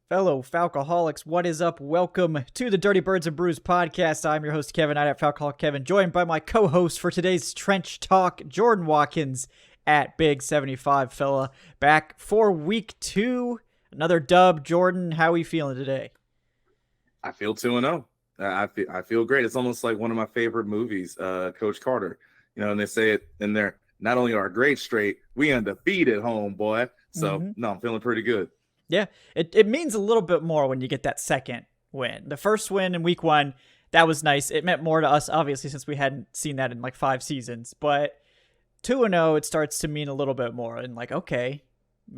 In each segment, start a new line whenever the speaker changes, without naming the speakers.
Fellow Falcoholics, what is up? Welcome to the Dirty Birds and Brews podcast. I'm your host, Kevin, at Falcoholic Kevin, joined by my co-host for today's Trench Talk, Jordan Watkins at Big 75 Fella. Back for week 2. Another dub. Jordan, how are we feeling today?
I feel 2-0. I feel great. It's almost like one of my favorite movies, Coach Carter. You know, and they say it in there, not only are grades straight, we undefeated, homeboy. So, no, I'm feeling pretty good.
Yeah, it means a little bit more when you get that second win. The first win in week 1, that was nice. It meant more to us, obviously, since we hadn't seen that in like 5 seasons. But 2-0, it starts to mean a little bit more. And like, okay,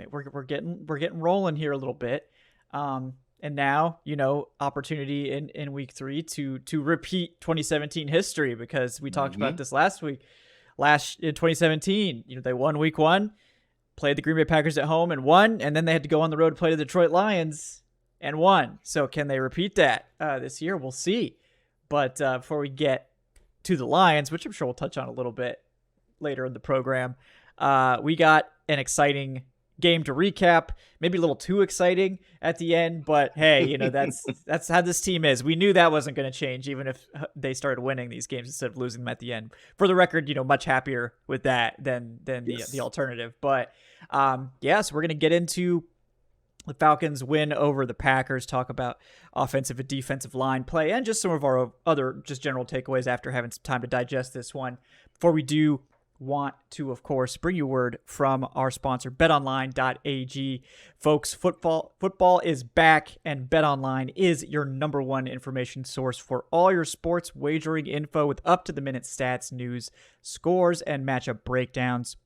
we're getting rolling here a little bit. And now, you know, opportunity in week 3 to repeat 2017 history, because we talked about this last week. In 2017, you know, they won week 1. Played the Green Bay Packers at home and won, and then they had to go on the road to play the Detroit Lions and won. So can they repeat that this year? We'll see. But before we get to the Lions, which I'm sure we'll touch on a little bit later in the program, we got an exciting game to recap. Maybe a little too exciting at the end, but hey, you know, that's how this team is. We knew that wasn't going to change, even if they started winning these games instead of losing them at the end. For the record, you know, much happier with that than the alternative. But so we're going to get into the Falcons win over the Packers, talk about offensive and defensive line play, and just some of our other just general takeaways after having some time to digest this one. Before we do, want to, of course, bring you word from our sponsor, betonline.ag. Folks, football is back, and BetOnline is your number one information source for all your sports wagering info with up-to-the-minute stats, news, scores, and matchup breakdowns.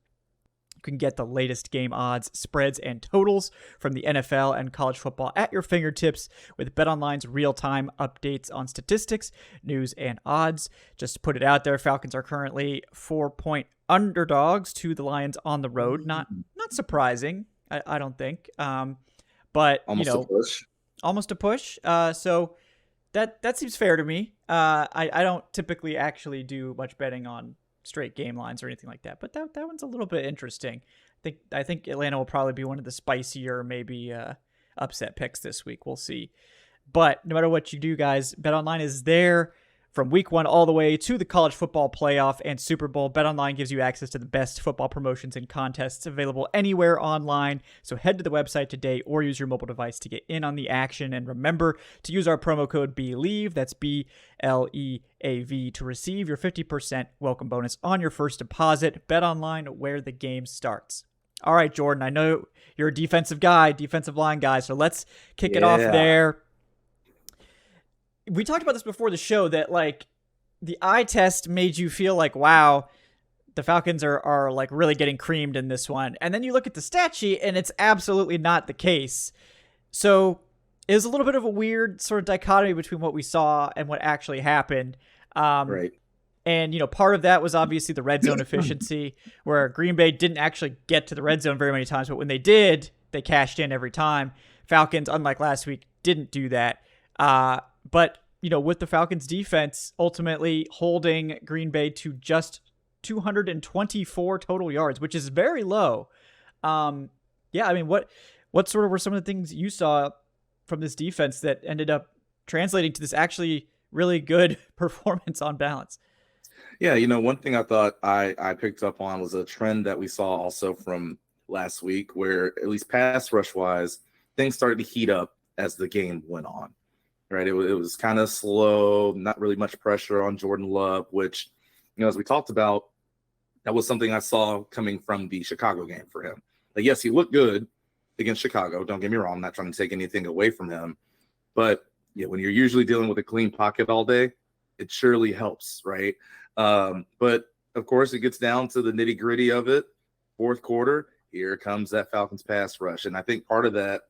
You can get the latest game odds, spreads, and totals from the NFL and college football at your fingertips with BetOnline's real-time updates on statistics, news, and odds. Just to put it out there, Falcons are currently 4-point underdogs to the Lions on the road. Not surprising, I don't think. But
almost,
you know,
a push.
Almost a push. So that seems fair to me. I don't typically actually do much betting on straight game lines or anything like that, but that one's a little bit interesting. I think Atlanta will probably be one of the spicier, maybe upset picks this week. We'll see. But no matter what you do, guys, BetOnline is there from week 1 all the way to the college football playoff and Super Bowl. BetOnline gives you access to the best football promotions and contests available anywhere online. So head to the website today or use your mobile device to get in on the action. And remember to use our promo code BELIEVE, that's BLEAV, to receive your 50% welcome bonus on your first deposit. BetOnline, where the game starts. All right, Jordan, I know you're a defensive line guy, so let's kick it off there. We talked about this before the show, that like the eye test made you feel like, wow, the Falcons are like really getting creamed in this one. And then you look at the stat sheet and it's absolutely not the case. So it was a little bit of a weird sort of dichotomy between what we saw and what actually happened.
Right.
And, you know, part of that was obviously the red zone efficiency, where Green Bay didn't actually get to the red zone very many times, but when they did, they cashed in every time. Falcons, unlike last week, didn't do that. But, you know, with the Falcons defense ultimately holding Green Bay to just 224 total yards, which is very low. I mean, what sort of were some of the things you saw from this defense that ended up translating to this actually really good performance on balance?
Yeah, you know, one thing I thought I picked up on was a trend that we saw also from last week, where at least pass rush-wise, things started to heat up as the game went on. Right, it was kind of slow, not really much pressure on Jordan Love, which, you know, as we talked about, that was something I saw coming from the Chicago game for him. Like, yes, he looked good against Chicago. Don't get me wrong, I'm not trying to take anything away from him, but yeah, when you're usually dealing with a clean pocket all day, it surely helps, right? But of course, it gets down to the nitty gritty of it. Fourth quarter, here comes that Falcons pass rush, and I think part of that,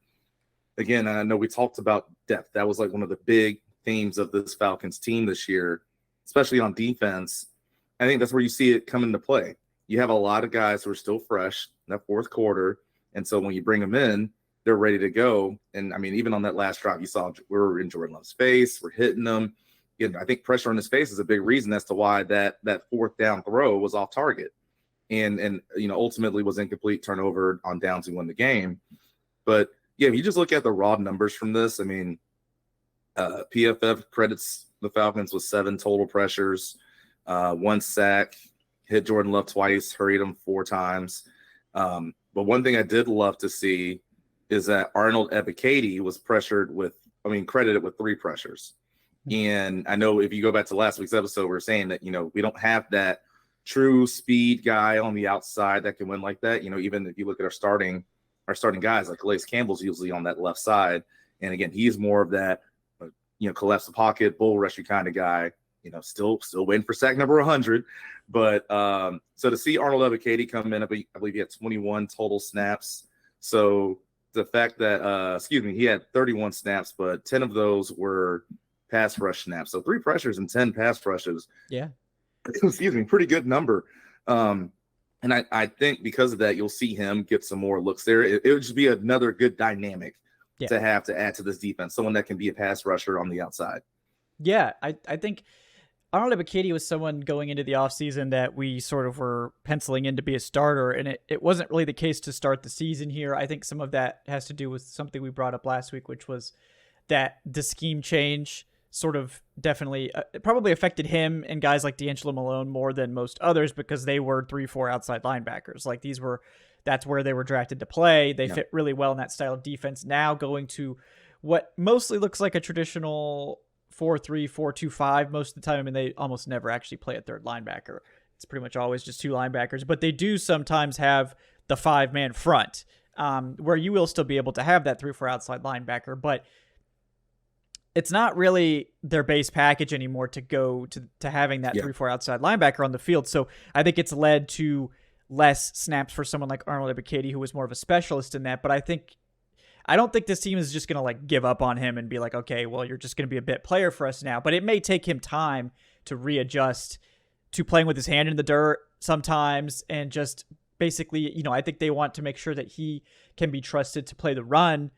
again, I know we talked about depth. That was like one of the big themes of this Falcons team this year, especially on defense. I think that's where you see it come into play. You have a lot of guys who are still fresh in that fourth quarter, and so when you bring them in, they're ready to go. And, I mean, even on that last drive, you saw we're in Jordan Love's face. We're hitting them. You know, I think pressure on his face is a big reason as to why that fourth down throw was off target and you know, ultimately was incomplete, turnover on downs and win the game. But Yeah, if you just look at the raw numbers from this, I mean, PFF credits the Falcons with 7 total pressures, 1 sack, hit Jordan Love twice, hurried him 4 times. But one thing I did love to see is that Arnold Ebiketie was credited with 3 pressures. And I know if you go back to last week's episode, we are saying that, we don't have that true speed guy on the outside that can win like that. Even if you look at our starting guys, like Calais Campbell's usually on that left side. And again, he's more of that, collapse the pocket, bull rushy kind of guy, still waiting for sack number 100. But so to see Arnold Ebiketie come in, I believe he had 21 total snaps. So the fact that, he had 31 snaps, but 10 of those were pass rush snaps. So 3 pressures and 10 pass rushes.
Yeah.
Pretty good number. And I think because of that, you'll see him get some more looks there. It would just be another good dynamic to have to add to this defense, someone that can be a pass rusher on the outside.
Yeah, I think Arnold Ebiketie was someone going into the offseason that we sort of were penciling in to be a starter, and it wasn't really the case to start the season here. I think some of that has to do with something we brought up last week, which was that the scheme change sort of definitely probably affected him and guys like D'Angelo Malone more than most others because they were 3-4 outside linebackers. Like that's where they were drafted to play. They fit really well in that style of defense. Now going to what mostly looks like a traditional 4-3, 4-2-5 most of the time. I mean, they almost never actually play a third linebacker. It's pretty much always just 2 linebackers, but they do sometimes have the 5-man front where you will still be able to have that 3-4 outside linebacker, but it's not really their base package anymore to go to having that 3-4 outside linebacker on the field. So I think it's led to less snaps for someone like Arnold Ebiketie, who was more of a specialist in that. But I don't think this team is just going to give up on him and be like, okay, well, you're just going to be a bit player for us now. But it may take him time to readjust to playing with his hand in the dirt sometimes. And just basically, I think they want to make sure that he can be trusted to play the run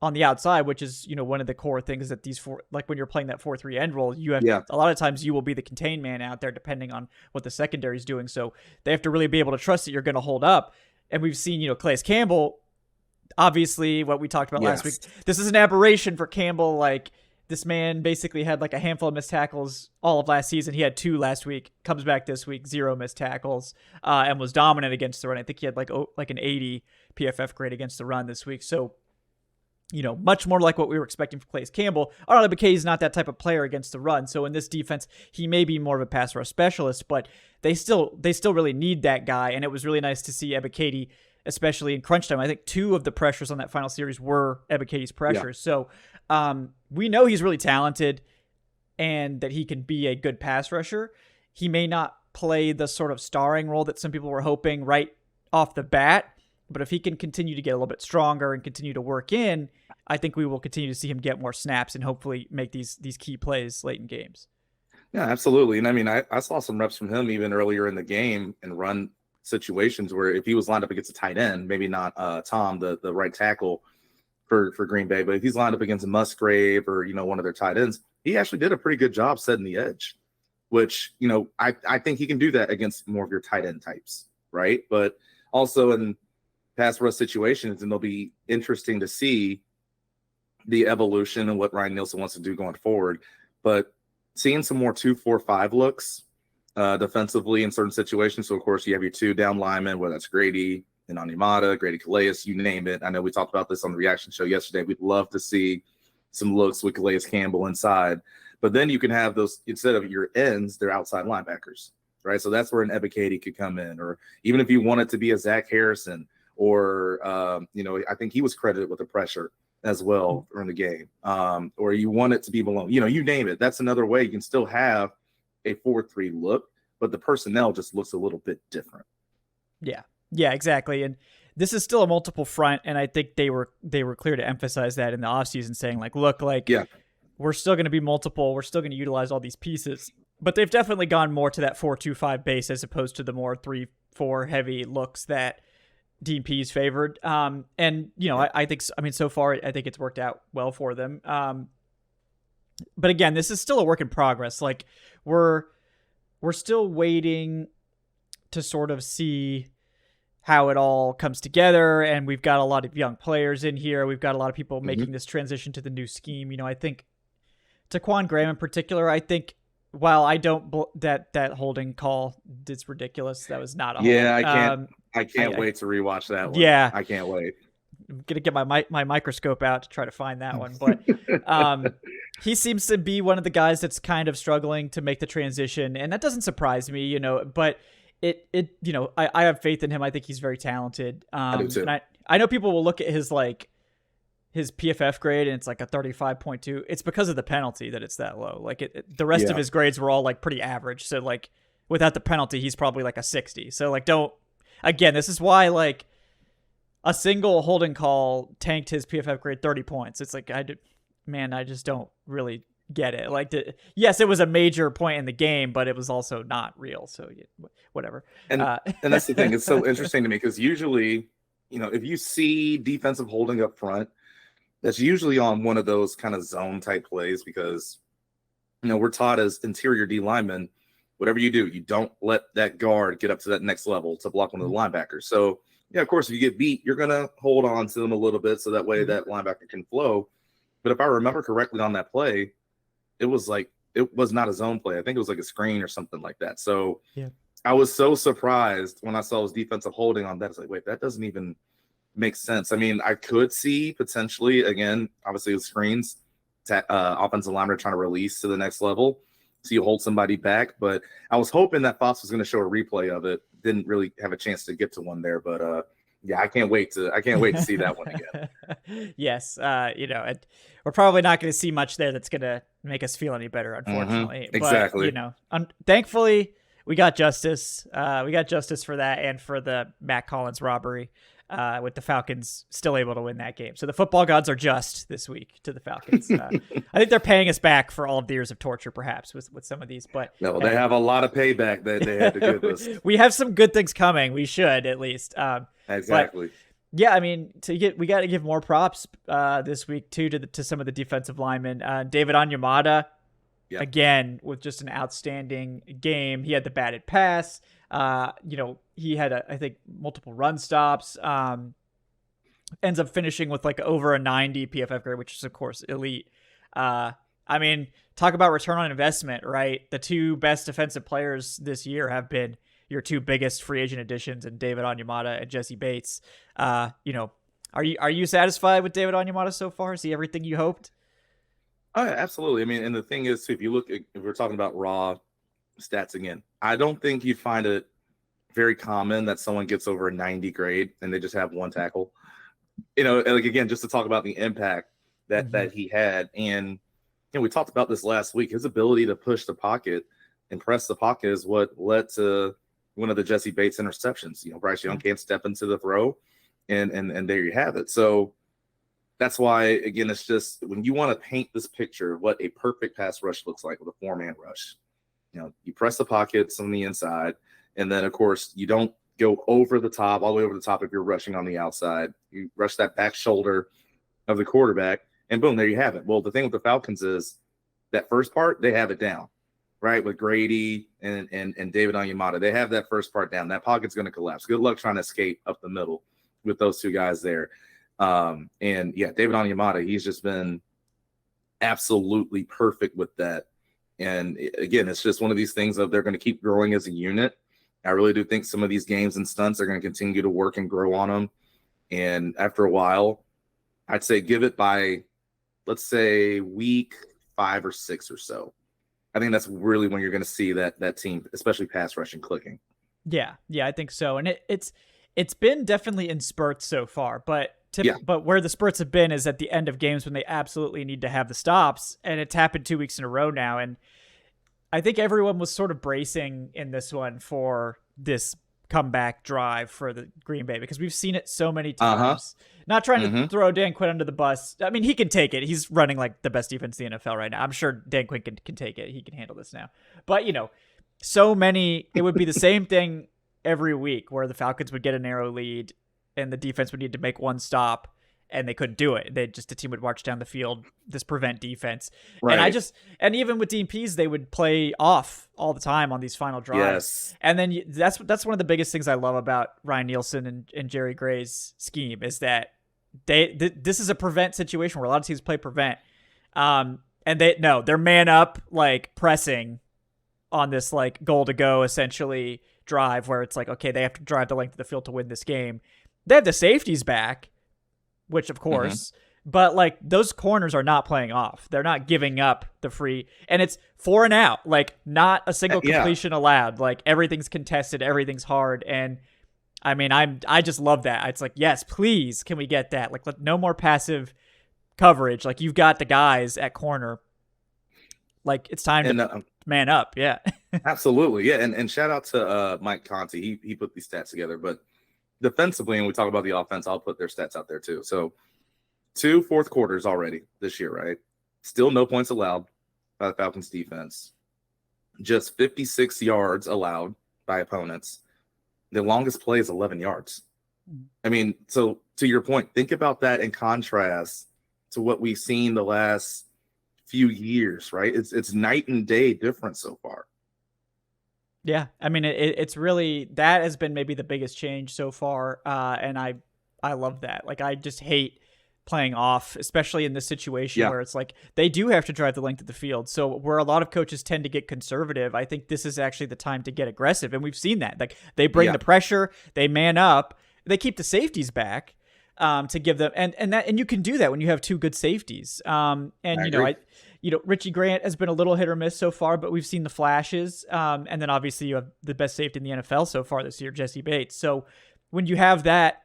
on the outside, which is, one of the core things that these when you're playing that 4-3 end roll, you have a lot of times you will be the contained man out there depending on what the secondary is doing. So they have to really be able to trust that you're going to hold up. And we've seen, Calais Campbell, obviously what we talked about last week. This is an aberration for Campbell. Like this man basically had a handful of missed tackles all of last season. He had 2 last week, comes back this week, 0 missed tackles, and was dominant against the run. I think he had an 80 PFF grade against the run this week. So, much more like what we were expecting from Calais Campbell. Arnold Ebiketie is not that type of player against the run. So in this defense, he may be more of a pass rush specialist, but they still really need that guy. And it was really nice to see Ebiketie, especially in crunch time. I think 2 of the pressures on that final series were Ebiketie's pressures. Yeah. So we know he's really talented and that he can be a good pass rusher. He may not play the sort of starring role that some people were hoping right off the bat, but if he can continue to get a little bit stronger and continue to work in, I think we will continue to see him get more snaps and hopefully make these key plays late in games.
Yeah, absolutely. And I mean, I saw some reps from him even earlier in the game and run situations where if he was lined up against a tight end, maybe not Tom, the right tackle for Green Bay, but if he's lined up against Musgrave or, one of their tight ends, he actually did a pretty good job setting the edge, which, I think he can do that against more of your tight end types, right? But also in pass rush situations, and they'll be interesting to see the evolution and what Ryan Nielsen wants to do going forward. But seeing some more 2-4-5 looks defensively in certain situations. So of course you have your 2 down linemen, whether that's Grady and Animata, Grady Calais, you name it. I know we talked about this on the reaction show yesterday. We'd love to see some looks with Calais Campbell inside, but then you can have those, instead of your ends, they're outside linebackers, right? So that's where an Ebiketie could come in, or even if you want it to be a Zach Harrison, or I think he was credited with the pressure as well during the game, or you want it to be Malone, you name it. That's another way you can still have a 4-3 look, but the personnel just looks a little bit different.
Yeah, exactly. And this is still a multiple front, and I think they were clear to emphasize that in the offseason, saying we're still going to be multiple, we're still going to utilize all these pieces, but they've definitely gone more to that 4-2-5 base as opposed to the more 3-4 heavy looks that Dean Pease favored. I think, so far, I think it's worked out well for them. But again, this is still a work in progress. We're still waiting to sort of see how it all comes together. And we've got a lot of young players in here. We've got a lot of people making this transition to the new scheme. I think Taquan Graham in particular, I think while I don't, that holding call is ridiculous. That was not a hold.
Yeah, I can't wait to rewatch that one.
Yeah.
I can't wait.
I'm going to get my microscope out to try to find that one. But he seems to be one of the guys that's kind of struggling to make the transition. And that doesn't surprise me, but I have faith in him. I think he's very talented.
I do too.
And I know people will look at his PFF grade and it's like a 35.2. It's because of the penalty that it's that low. Like the rest of his grades were all like pretty average. So like without the penalty, he's probably like a 60. So like this is why like a single holding call tanked his PFF grade 30 points. It's like, I just don't really get it. Like, yes, it was a major point in the game, but it was also not real. So whatever.
And that's the thing. It's so interesting to me because usually, if you see defensive holding up front, that's usually on one of those kind of zone type plays because, we're taught as interior D linemen, whatever you do, you don't let that guard get up to that next level to block one of the linebackers. So, yeah, of course, if you get beat, you're going to hold on to them a little bit so that way that linebacker can flow. But if I remember correctly on that play, it was not a zone play. I think it was like a screen or something like that. So I was so surprised when I saw his defensive holding on that. It's like, wait, that doesn't even make sense. I mean, I could see potentially, again, obviously the screens, offensive lineman trying to release to the next level. So you hold somebody back. But I was hoping that Fox was going to show a replay of it. Didn't really have a chance to get to one there, but I can't wait to see that one again.
Yes, we're probably not going to see much there that's going to make us feel any better, unfortunately.
Exactly.
But, thankfully we got justice. We got justice for that and for the Matt Collins robbery. With the Falcons still able to win that game. So the football gods are just this week to the Falcons. I think they're paying us back for all of the years of torture, perhaps, with some of these. But
no, they have a lot of payback that they had to give us.
We have some good things coming. We should, at least.
Exactly.
Yeah, I mean, we got to give more props this week, too, to some of the defensive linemen. David Onyemata, again, with just an outstanding game. He had the batted pass. He had I think multiple run stops, ends up finishing with like over a 90 PFF grade, which is of course elite. I mean, talk about return on investment, right? The two best defensive players this year have been your two biggest free agent additions in David Onyemata and Jesse Bates. Are you satisfied with David Onyemata so far? Is he everything you hoped?
Absolutely. I mean, and the thing is, if you look, if we're talking about raw stats again, I don't think you'd find it very common that someone gets over a 90 grade and they just have one tackle. Like again, just to talk about the impact that he had. And we talked about this last week. His ability to push the pocket and press the pocket is what led to one of the Jesse Bates interceptions. Bryce Young can't step into the throw, and there you have it. So that's why, again, it's just when you want to paint this picture of what a perfect pass rush looks like with a 4-man rush. You press the pockets on the inside, and then, of course, you don't go over the top, all the way over the top if you're rushing on the outside. You rush that back shoulder of the quarterback, and boom, there you have it. Well, the thing with the Falcons is that first part, they have it down, right? With Grady and David Onyemata. They have that first part down. That pocket's going to collapse. Good luck trying to escape up the middle with those two guys there. David Onyemata, he's just been absolutely perfect with that. And again, it's just one of these things of they're going to keep growing as a unit. I really do think some of these games and stunts are going to continue to work and grow on them. And after a while, I'd say give it by, let's say, week 5 or 6 or so. I think that's really when you're going to see that team, especially pass rushing, clicking.
Yeah, I think so. And it's been definitely in spurts so far, but where the spurts have been is at the end of games when they absolutely need to have the stops, and it's happened 2 weeks in a row now. And I think everyone was sort of bracing in this one for this comeback drive for the Green Bay because we've seen it so many times. Not trying to throw Dan Quinn under the bus. I mean, he can take it. He's running like the best defense in the NFL right now. I'm sure Dan Quinn can take it. He can handle this now. But, so many, it would be the same thing every week where the Falcons would get a narrow lead and the defense would need to make one stop and they couldn't do it. The team would march down the field, this prevent defense.
Right.
And even with Dean Pease, they would play off all the time on these final drives.
Yes.
And then that's one of the biggest things I love about Ryan Nielsen and Jerry Gray's scheme is that this is a prevent situation where a lot of teams play prevent. And they're man up, like pressing on this like goal to go essentially drive where it's like, okay, they have to drive the length of the field to win this game. They have the safeties back, which of course, but like those corners are not playing off. They're not giving up the free, and it's 4 and out, like not a single completion allowed. Like everything's contested, everything's hard. And I mean, I just love that. It's like, yes, please, can we get that? Like no more passive coverage. Like you've got the guys at corner. Like it's time to man up. Yeah.
Absolutely. Yeah. And shout out to Mike Conti. He put these stats together, but defensively, and we talk about the offense, I'll put their stats out there too. So 2 fourth quarters already this year, right? Still no points allowed by the Falcons defense. Just 56 yards allowed by opponents. The longest play is 11 yards. I mean, so to your point, think about that in contrast to what we've seen the last few years, right? It's night and day difference so far.
Yeah, I mean, it's really, that has been maybe the biggest change so far, and I love that. Like, I just hate playing off, especially in this situation where it's like they do have to drive the length of the field. So where a lot of coaches tend to get conservative, I think this is actually the time to get aggressive, and we've seen that. Like, they bring the pressure, they man up, they keep the safeties back to give them, and you can do that when you have 2 good safeties. Richie Grant has been a little hit or miss so far, but we've seen the flashes. And then obviously you have the best safety in the NFL so far this year, Jesse Bates. So when you have that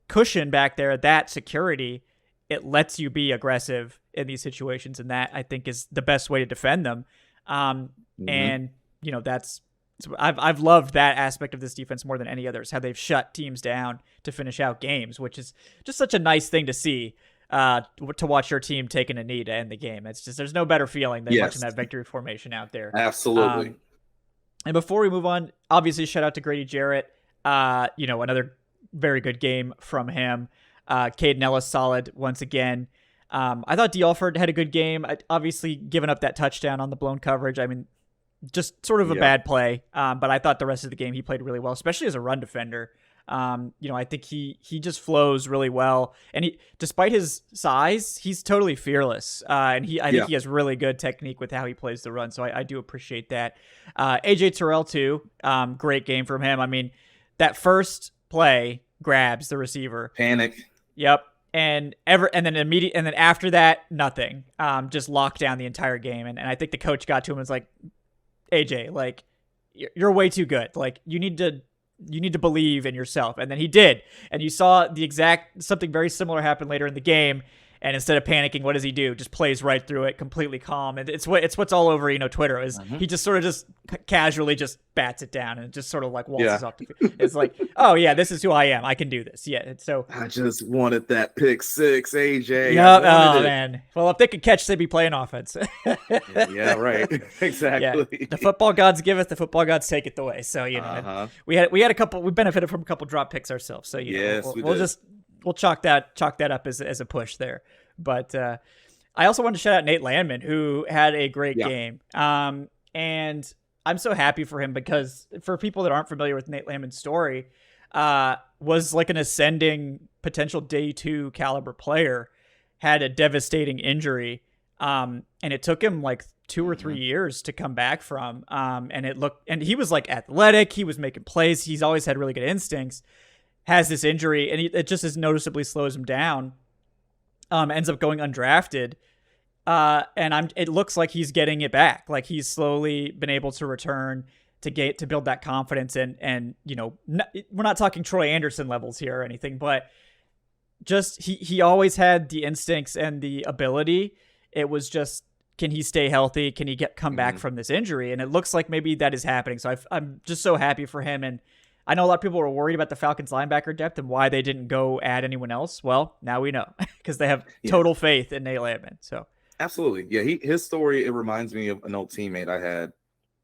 cushion back there, that security, it lets you be aggressive in these situations. And that, I think, is the best way to defend them. And, I've loved that aspect of this defense more than any others, how they've shut teams down to finish out games, which is just such a nice thing to see. To watch your team taking a knee to end the game. It's just, there's no better feeling than watching that victory formation out there.
Absolutely.
And before we move on, obviously shout out to Grady Jarrett. Another very good game from him. Caden Ellis solid once again. I thought D. Alford had a good game. Obviously giving up that touchdown on the blown coverage. I mean, just sort of a bad play. But I thought the rest of the game he played really well, especially as a run defender. I think he just flows really well, and despite his size, he's totally fearless. And I think he has really good technique with how he plays the run. So I do appreciate that. AJ Terrell too. Great game from him. I mean, that first play grabs the receiver.
Panic.
Yep. And then after that, nothing. Just locked down the entire game. And I think the coach got to him and was like, AJ, like, you're way too good. Like, you need to believe in yourself. And then he did. And you saw something very similar happen later in the game. And instead of panicking, what does he do? Just plays right through it, completely calm. And it's what's all over, Twitter is he just sort of just casually just bats it down and just sort of like waltzes off the field. It's like, oh yeah, this is who I am. I can do this. Yeah. So
I just wanted that pick 6, AJ.
Yeah. Oh man. Well, if they could catch, they'd be playing offense.
Yeah. Right. Exactly.
Yeah. The football gods give it. The football gods take it away. So we had a couple. We benefited from a couple drop picks ourselves. So we'll chalk that up as a push there. But I also wanted to shout out Nate Landman, who had a great game. And I'm so happy for him because for people that aren't familiar with Nate Landman's story, was like an ascending potential day 2 caliber player, had a devastating injury. And it took him like 2 or 3 years to come back from. And he was like athletic. He was making plays. He's always had really good instincts. Has this injury, and it just as noticeably slows him down. Ends up going undrafted, and it looks like he's getting it back. Like he's slowly been able to return to build that confidence. And we're not talking Troy Anderson levels here or anything, but just he always had the instincts and the ability. It was just, can he stay healthy? Can he come back from this injury? And it looks like maybe that is happening. So I'm just so happy for him. And I know a lot of people were worried about the Falcons linebacker depth and why they didn't go add anyone else. Well, now we know because they have total faith in Nate Landman. So
absolutely. Yeah. His story, it reminds me of an old teammate I had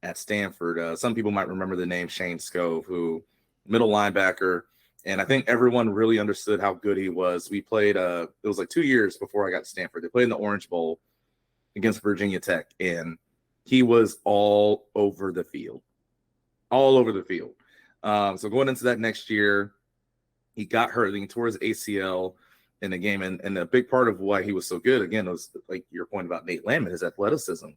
at Stanford. Some people might remember the name Shane Scove, who middle linebacker, And I think everyone really understood how good he was. We played, it was like 2 years before I got to Stanford. They played in the Orange Bowl against Virginia Tech, and he was all over the field. All over the field. So going into that next year, he got hurt. He tore his ACL in the game. And a big part of why he was so good, again, was like your point about Nate Landman, his athleticism.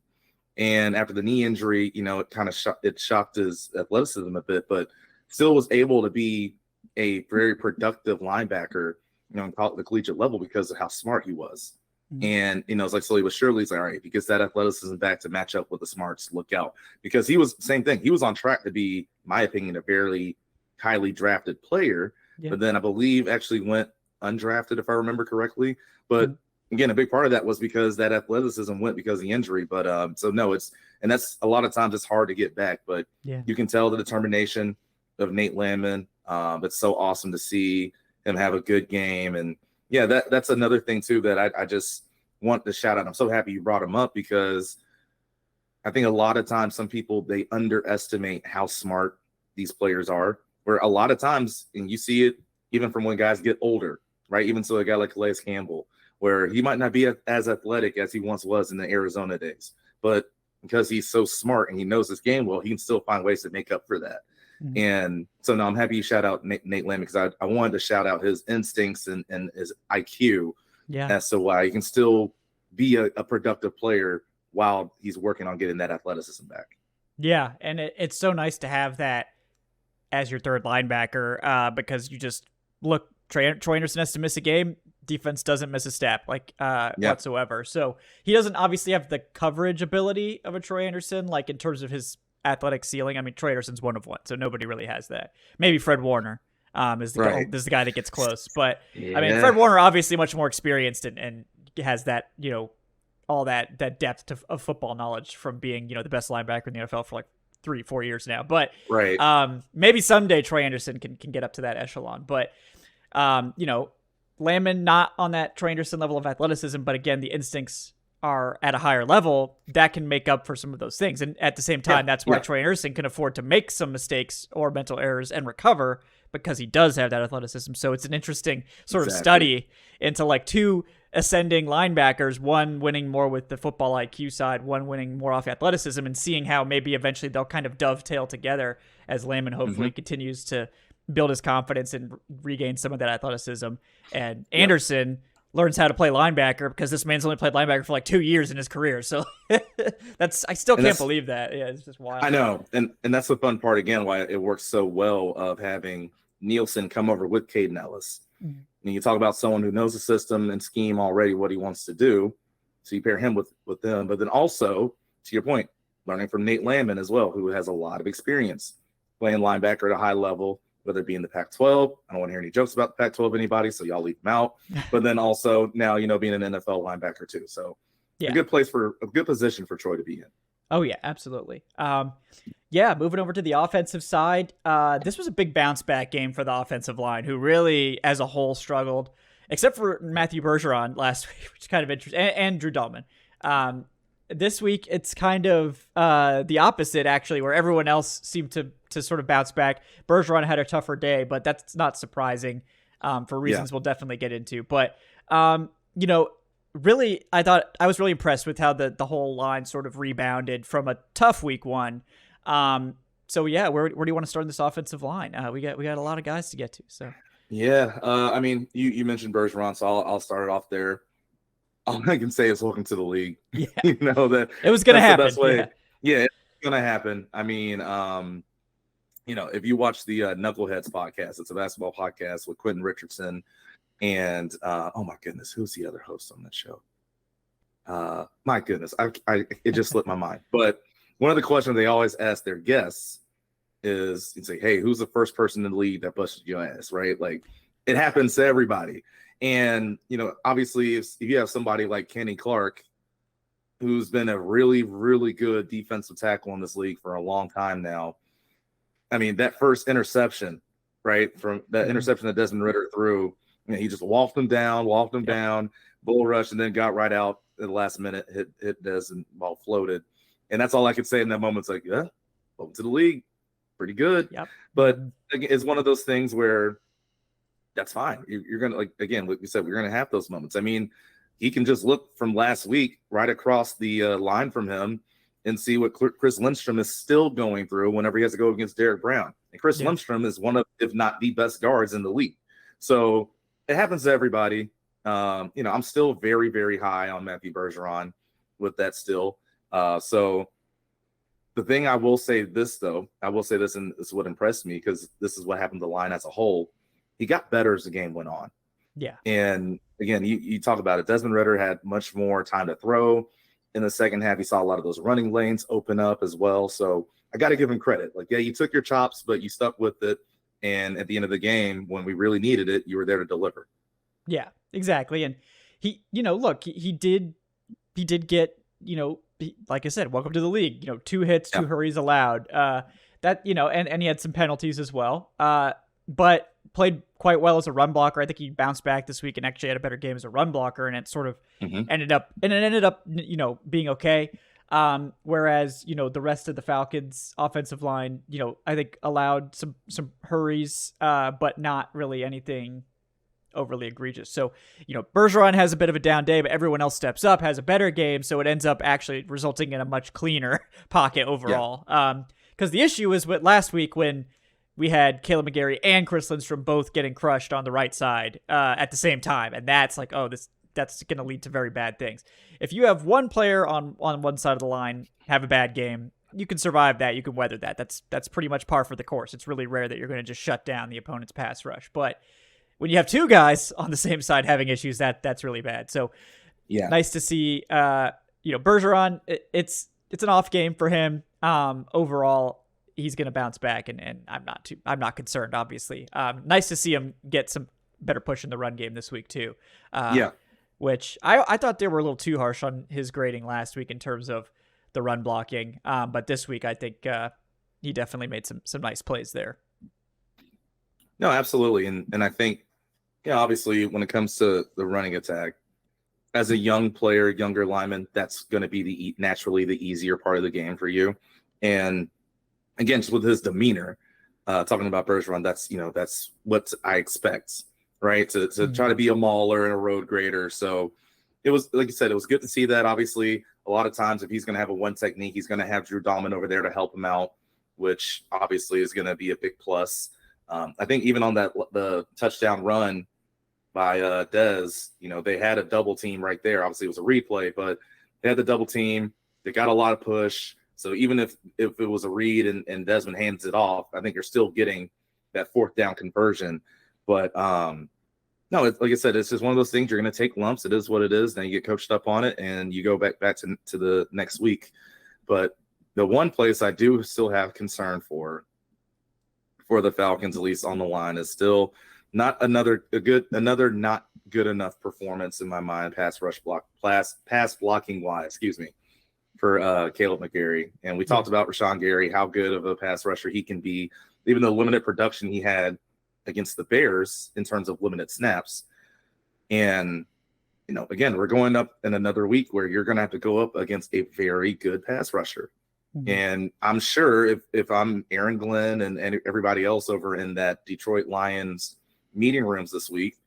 And after the knee injury, it kind of shocked his athleticism a bit, but still was able to be a very productive linebacker, in the collegiate level because of how smart he was. Mm-hmm. And, it's like slowly but surely, he's like, all right, if he gets that athleticism back to match up with the smarts, look out. Because he was, same thing, he was on track to be, in my opinion, a very highly drafted player. Yeah. But then I believe actually went undrafted, if I remember correctly. But again, a big part of that was because that athleticism went because of the injury. But so no, and that's a lot of times it's hard to get back. But you can tell the determination of Nate Landman. It's so awesome to see him have a good game. And yeah, that's another thing too that I just want to shout out. I'm so happy you brought him up because I think a lot of times some people, they underestimate how smart these players are, where a lot of times, and you see it even from when guys get older, right? Even so a guy like Calais Campbell, where he might not be as athletic as he once was in the Arizona days, but because he's so smart and he knows his game well, he can still find ways to make up for that. Mm-hmm. And so now I'm happy you shout out Nate Landman because I wanted to shout out his instincts and his IQ as to why he can still be a productive player while he's working on getting that athleticism back.
Yeah, and it's so nice to have that as your third linebacker because you just look, Troy Anderson has to miss a game, defense doesn't miss a step whatsoever. So he doesn't obviously have the coverage ability of a Troy Anderson, like in terms of his athletic ceiling. I mean, Troy Anderson's one of one, so nobody really has that. Maybe Fred Warner is the guy that gets close. But I mean, Fred Warner obviously much more experienced and has that, all that depth of football knowledge from being, the best linebacker in the NFL for like 3-4 years now. But maybe someday Troy Anderson can get up to that echelon. But Landman not on that Troy Anderson level of athleticism, but again, the instincts are at a higher level that can make up for some of those things. And at the same time, that's why Troy Anderson can afford to make some mistakes or mental errors and recover because he does have that athleticism. So it's an interesting sort of study into like two ascending linebackers, one winning more with the football IQ side, one winning more off athleticism, and seeing how maybe eventually they'll kind of dovetail together as Landman hopefully continues to build his confidence and regain some of that athleticism. And Anderson learns how to play linebacker because this man's only played linebacker for like 2 years in his career. So I still can't believe that. Yeah, it's just wild.
I know. And that's the fun part, again, why it works so well of having Nielsen come over with Caden Ellis. Mm-hmm. And you talk about someone who knows the system and scheme already, what he wants to do. So you pair him with them. But then also, to your point, learning from Nate Landman as well, who has a lot of experience playing linebacker at a high level, whether it be in the Pac-12. I don't want to hear any jokes about the Pac-12, anybody, so y'all leave them out. But then also now, being an NFL linebacker too. So a good position for Troy to be in.
Oh, yeah, absolutely. Moving over to the offensive side, this was a big bounce back game for the offensive line, who really, as a whole, struggled, except for Matthew Bergeron last week, which is kind of interesting, and Drew Dahlman. This week, it's kind of the opposite, actually, where everyone else seemed to sort of bounce back. Bergeron had a tougher day, but that's not surprising for reasons we'll definitely get into. But, really, I was really impressed with how the whole line sort of rebounded from a tough week one. Where do you want to start in this offensive line? We got a lot of guys to get to. So
I mean, you mentioned Bergeron, so I'll start it off there. All I can say is welcome to the league.
Yeah.
That
it was going to happen.
The best way. Yeah, it's going to happen. I mean, if you watch the Knuckleheads podcast, it's a basketball podcast with Quentin Richardson and oh my goodness, who's the other host on that show? My goodness, it just slipped my mind. But one of the questions they always ask their guests is, you say, hey, who's the first person in the league that busted your ass, right? Like, it happens to everybody. And, obviously, if you have somebody like Kenny Clark, who's been a really, really good defensive tackle in this league for a long time now, I mean, that first interception, right, from that interception that Desmond Ridder threw, he just walked him down, bull rush, and then got right out at the last minute, hit Des and ball floated. And that's all I could say in that moment. It's like, welcome to the league. Pretty good.
Yep.
But it's one of those things where that's fine. You're going to, like, again, like we said, we're going to have those moments. I mean, he can just look from last week right across the line from him and see what Chris Lindstrom is still going through whenever he has to go against Derek Brown. And Chris Lindstrom is one of, if not the best guards in the league. So it happens to everybody. I'm still very, very high on Matthew Bergeron with that still. So the thing I will say this, though, and this is what impressed me, because this is what happened to the line as a whole. He got better as the game went on.
Yeah.
And again, you talk about it. Desmond Ritter had much more time to throw. In the second half, you saw a lot of those running lanes open up as well. So I got to give him credit. Like, yeah, you took your chops, but you stuck with it. And at the end of the game, when we really needed it, you were there to deliver.
Yeah, exactly. And he, look, he did get, like I said, welcome to the league, 2 hits, 2 hurries allowed. And he had some penalties as well. But played quite well as a run blocker. I think he bounced back this week and actually had a better game as a run blocker, and it sort of ended up being okay. Whereas, the rest of the Falcons offensive line, I think allowed some hurries, but not really anything overly egregious. So, Bergeron has a bit of a down day, but everyone else steps up, has a better game. So it ends up actually resulting in a much cleaner pocket overall. Because the issue was with last week when we had Caleb McGarry and Chris Lindstrom both getting crushed on the right side at the same time. And that's like, that's going to lead to very bad things. If you have one player on one side of the line have a bad game, you can survive that. You can weather that. That's pretty much par for the course. It's really rare that you're going to just shut down the opponent's pass rush. But when you have 2 guys on the same side having issues, that's really bad. So nice to see, Bergeron, it's an off game for him. Overall, he's going to bounce back, and I'm not concerned, obviously. Nice to see him get some better push in the run game this week too. Which I thought they were a little too harsh on his grading last week in terms of the run blocking. But this week, I think he definitely made some nice plays there.
No, absolutely. And I think, obviously when it comes to the running attack, as a young player, younger lineman, that's going to be naturally the easier part of the game for you. And again, just with his demeanor, talking about Bergeron, that's what I expect, right? To try to be a mauler and a road grader. So it was, like you said, it was good to see that. Obviously, a lot of times if he's going to have a one technique, he's going to have Drew Dahlman over there to help him out, which obviously is going to be a big plus. I think even on the touchdown run by Dez, they had a double team right there. Obviously, it was a replay, but they had the double team. They got a lot of push. So even if it was a read and Desmond hands it off, I think you're still getting that 4th down conversion. But no, like I said, it's just one of those things. You're going to take lumps. It is what it is. Then you get coached up on it, and you go back to the next week. But the one place I do still have concern for the Falcons, at least on the line, is still not another not good enough performance in my mind, pass blocking wise, for Caleb McGarry. And we talked about Rashawn Gary, how good of a pass rusher he can be, even the limited production he had against the Bears in terms of limited snaps. And, again, we're going up in another week where you're going to have to go up against a very good pass rusher. And I'm sure if I'm Aaron Glenn and everybody else over in that Detroit Lions meeting rooms this week,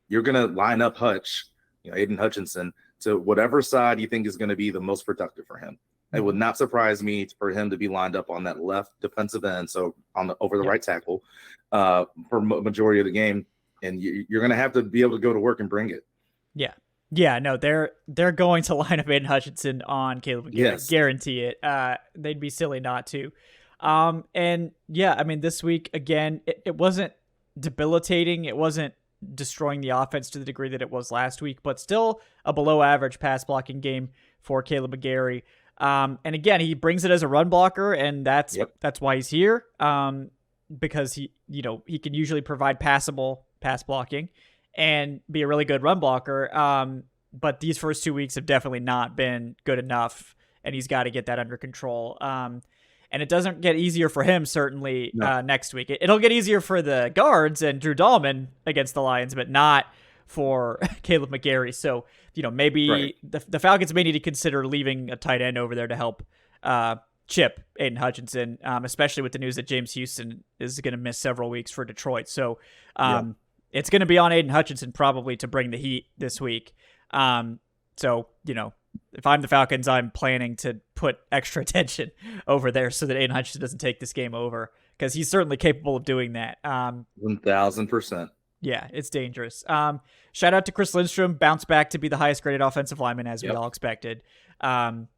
you're going to line up Hutch, Aiden Hutchinson, to whatever side you think is going to be the most productive for him. It would not surprise me for him to be lined up on that left defensive end, so over the right tackle for majority of the game, and you're going to have to be able to go to work and bring it.
Yeah, no, they're going to line up Aiden Hutchinson on Caleb McGarry. Yes. Guarantee it. They'd be silly not to. And yeah, I mean, this week, again, it wasn't debilitating. It wasn't destroying the offense to the degree that it was last week, but still a below average pass blocking game for Caleb McGarry. And again, he brings it as a run blocker, and that's why he's here. Because he can usually provide passable pass blocking and be a really good run blocker. But these first 2 weeks have definitely not been good enough, and he's got to get that under control. And it doesn't get easier for him, certainly, next week. It'll get easier for the guards and Drew Dahlman against the Lions, but not for Caleb McGarry. So, maybe the Falcons may need to consider leaving a tight end over there to help chip Aiden Hutchinson, especially with the news that James Houston is going to miss several weeks for Detroit. So, it's going to be on Aiden Hutchinson probably to bring the heat this week. So, if I'm the Falcons, I'm planning to put extra attention over there so that Aiden Hutchinson doesn't take this game over, because he's certainly capable of doing that.
1,000%.
Yeah, it's dangerous. Shout out to Chris Lindstrom, bounced back to be the highest graded offensive lineman as we all expected. Some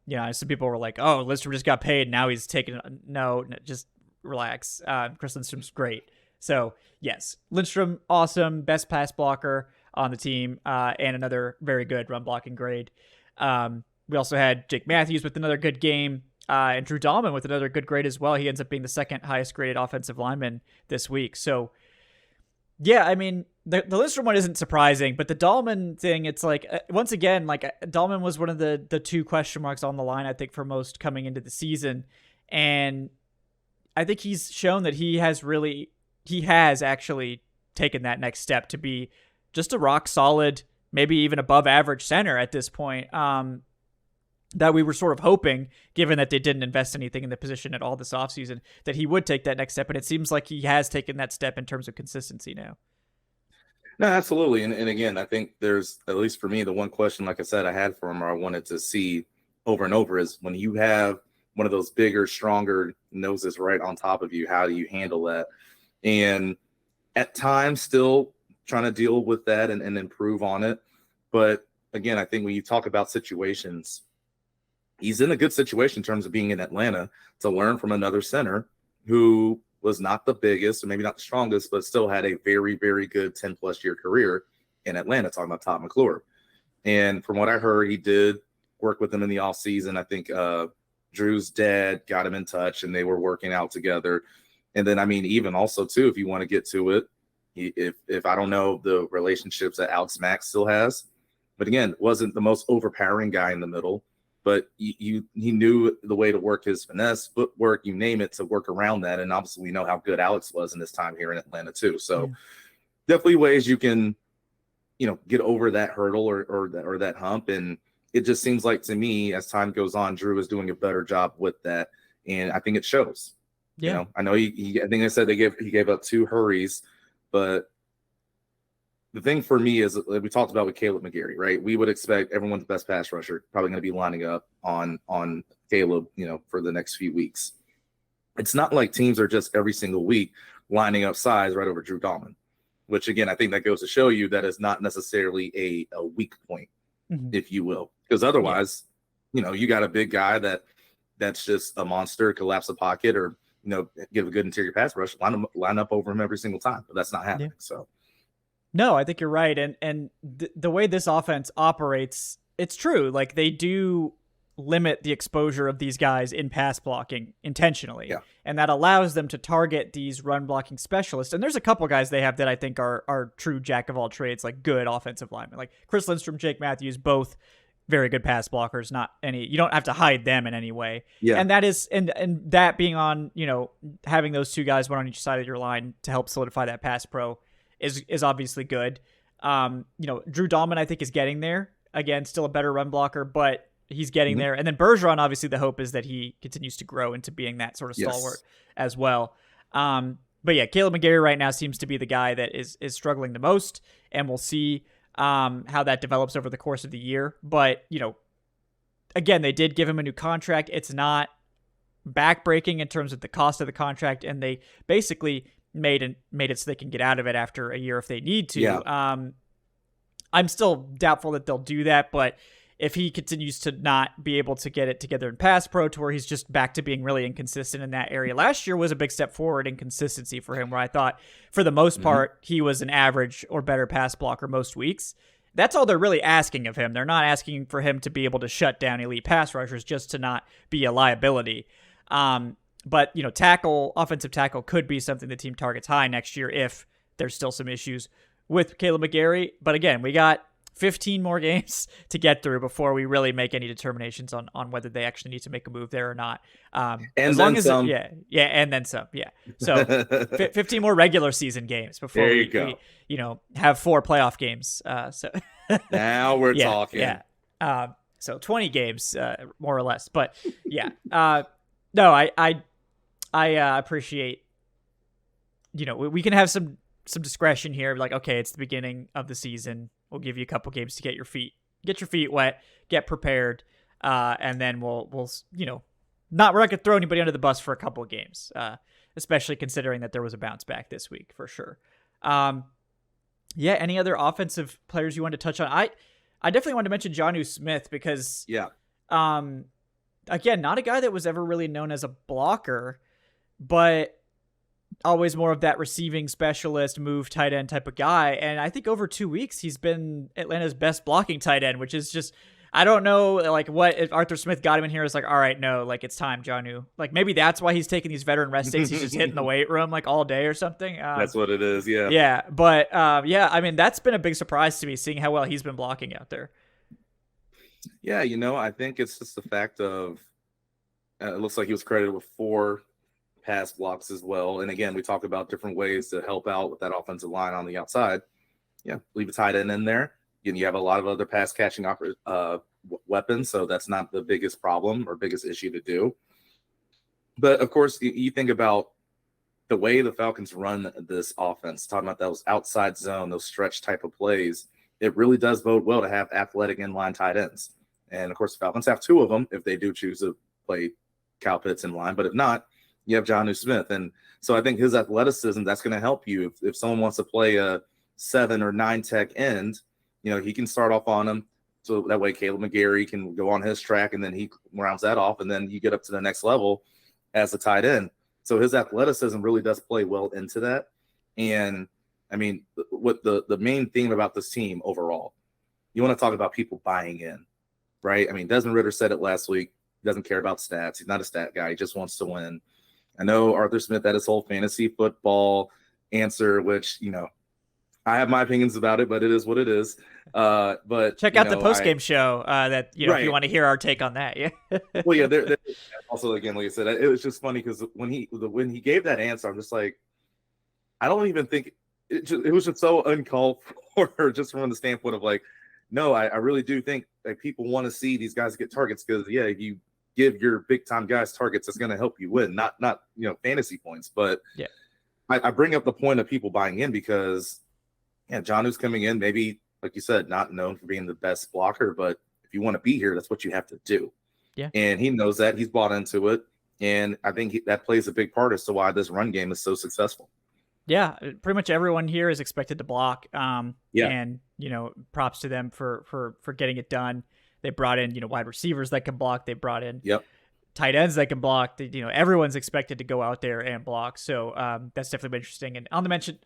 people were like, "Oh, Lindstrom just got paid, now he's taking." No, just relax. Chris Lindstrom's great. So yes, Lindstrom, awesome, best pass blocker on the team, and another very good run blocking grade. We also had Jake Matthews with another good game, and Drew Dahlman with another good grade as well. He ends up being the second highest graded offensive lineman this week. So yeah, I mean, the Lindstrom one isn't surprising, but the Dahlman thing, it's like, once again, like Dahlman was one of the two question marks on the line, I think, for most coming into the season. And I think he's shown that he has actually taken that next step to be just a rock solid, maybe even above average center at this point, that we were sort of hoping, given that they didn't invest anything in the position at all this offseason, that he would take that next step. And it seems like he has taken that step in terms of consistency now.
No, absolutely. And again, I think there's, at least for me, the one question, like I said, I had for him, or I wanted to see over and over, is when you have one of those bigger, stronger noses right on top of you, how do you handle that? And at times still trying to deal with that and improve on it. But again, I think when you talk about situations, he's in a good situation in terms of being in Atlanta to learn from another center who was not the biggest, or maybe not the strongest, but still had a very, very good 10-plus year career in Atlanta, talking about Todd McClure. And from what I heard, he did work with him in the offseason. I think Drew's dad got him in touch, and they were working out together. And then, I mean, even also, too, if you want to get to it, if I don't know the relationships that Alex Mack still has, but again, wasn't the most overpowering guy in the middle. But he knew the way to work his finesse, footwork, you name it, to work around that. And obviously, we know how good Alex was in his time here in Atlanta too. So definitely ways you can, get over that hurdle or that hump. And it just seems like, to me, as time goes on, Drew is doing a better job with that, and I think it shows.
Yeah,
I know I think I said he gave up 2 hurries, but the thing for me is, like we talked about with Caleb McGarry, right? We would expect everyone's best pass rusher probably going to be lining up on Caleb, for the next few weeks. It's not like teams are just every single week lining up size right over Drew Dahlman, which, again, I think that goes to show you that is not necessarily a weak point, if you will, because otherwise, you got a big guy that's just a monster, collapse the pocket, or give a good interior pass rush, line up over him every single time, but that's not happening. So.
No, I think you're right. And the way this offense operates, it's true. Like, they do limit the exposure of these guys in pass blocking intentionally. Yeah. And that allows them to target these run blocking specialists. And there's a couple guys they have that I think are true jack of all trades, like good offensive linemen, like Chris Lindstrom, Jake Matthews, both very good pass blockers. You don't have to hide them in any way. Yeah. And that is, and that being on, having those two guys, one on each side of your line to help solidify that pass pro is obviously good. Drew Dahlman, I think, is getting there. Again, still a better run blocker, but he's getting there. And then Bergeron, obviously, the hope is that he continues to grow into being that sort of stalwart as well. But yeah, Caleb McGarry right now seems to be the guy that is struggling the most, and we'll see how that develops over the course of the year. But, again, they did give him a new contract. It's not backbreaking in terms of the cost of the contract, and they basically made it so they can get out of it after a year if they need to. Yeah. I'm still doubtful that they'll do that, but if he continues to not be able to get it together in pass pro, to where he's just back to being really inconsistent in that area. Last year was a big step forward in consistency for him, where I thought for the most part he was an average or better pass blocker most weeks. That's all they're really asking of him. They're not asking for him to be able to shut down elite pass rushers, just to not be a liability. But, offensive tackle could be something the team targets high next year if there's still some issues with Caleb McGarry. But again, we got 15 more games to get through before we really make any determinations on whether they actually need to make a move there or not.
And as long as some.
And then some. Yeah. So 15 more regular season games before we have 4 playoff games. So
now we're talking.
Yeah. So 20 games, more or less. But yeah. No, I appreciate, we can have some some discretion here. Like, okay, it's the beginning of the season. We'll give you a couple games to get your feet wet, get prepared, and then we're not gonna throw anybody under the bus for a couple of games, especially considering that there was a bounce back this week for sure. Any other offensive players you want to touch on? I definitely want to mention Jonnu Smith because again, not a guy that was ever really known as a blocker, but always more of that receiving specialist, move tight end type of guy. And I think over 2 weeks, he's been Atlanta's best blocking tight end, which is just, I don't know, like what if Arthur Smith got him in here is like, all right, no, like it's time, Jonnu. Like maybe that's why he's taking these veteran rest days. He's just hitting the weight room like all day or something.
That's what it is. Yeah.
Yeah. But I mean, that's been a big surprise to me seeing how well he's been blocking out there.
Yeah. I think it's just the fact of, it looks like he was credited with 4 pass blocks as well. And again, we talk about different ways to help out with that offensive line on the outside. Yeah, leave a tight end in there. And you have a lot of other pass catching weapons, so that's not the biggest problem or biggest issue to do. But of course, you think about the way the Falcons run this offense, talking about those outside zone, those stretch type of plays. It really does bode well to have athletic inline tight ends. And of course, the Falcons have 2 of them if they do choose to play Kyle Pitts in line. But if not, you have Jonnu Smith. And so I think his athleticism, that's going to help you. If someone wants to play a 7 or 9 tech end, he can start off on him. So that way Caleb McGarry can go on his track and then he rounds that off. And then you get up to the next level as a tight end. So his athleticism really does play well into that. And I mean, what the main theme about this team overall, you want to talk about people buying in, right? I mean, Desmond Ridder said it last week. He doesn't care about stats. He's not a stat guy. He just wants to win. I know Arthur Smith had his whole fantasy football answer, which, I have my opinions about it, but it is what it is. But
check out the post-game show that, right. If you want to hear our take on that. Yeah.
Well, yeah, there also, again, like I said, it was just funny because when he gave that answer, I'm just like, I don't even think it was just so uncalled for, just from the standpoint of like, no, I really do think that people want to see these guys get targets because, yeah, you give your big time guys targets, that's going to help you win, not fantasy points. But
yeah,
I bring up the point of people buying in because, yeah, Jonnu's coming in, maybe like you said, not known for being the best blocker, but if you want to be here, that's what you have to do.
Yeah,
and he knows that. He's bought into it, and I think that plays a big part as to why this run game is so successful.
Yeah, pretty much everyone here is expected to block. And props to them for getting it done. They brought in wide receivers that can block. They brought in tight ends that can block. Everyone's expected to go out there and block. So that's definitely been interesting. And on the mention,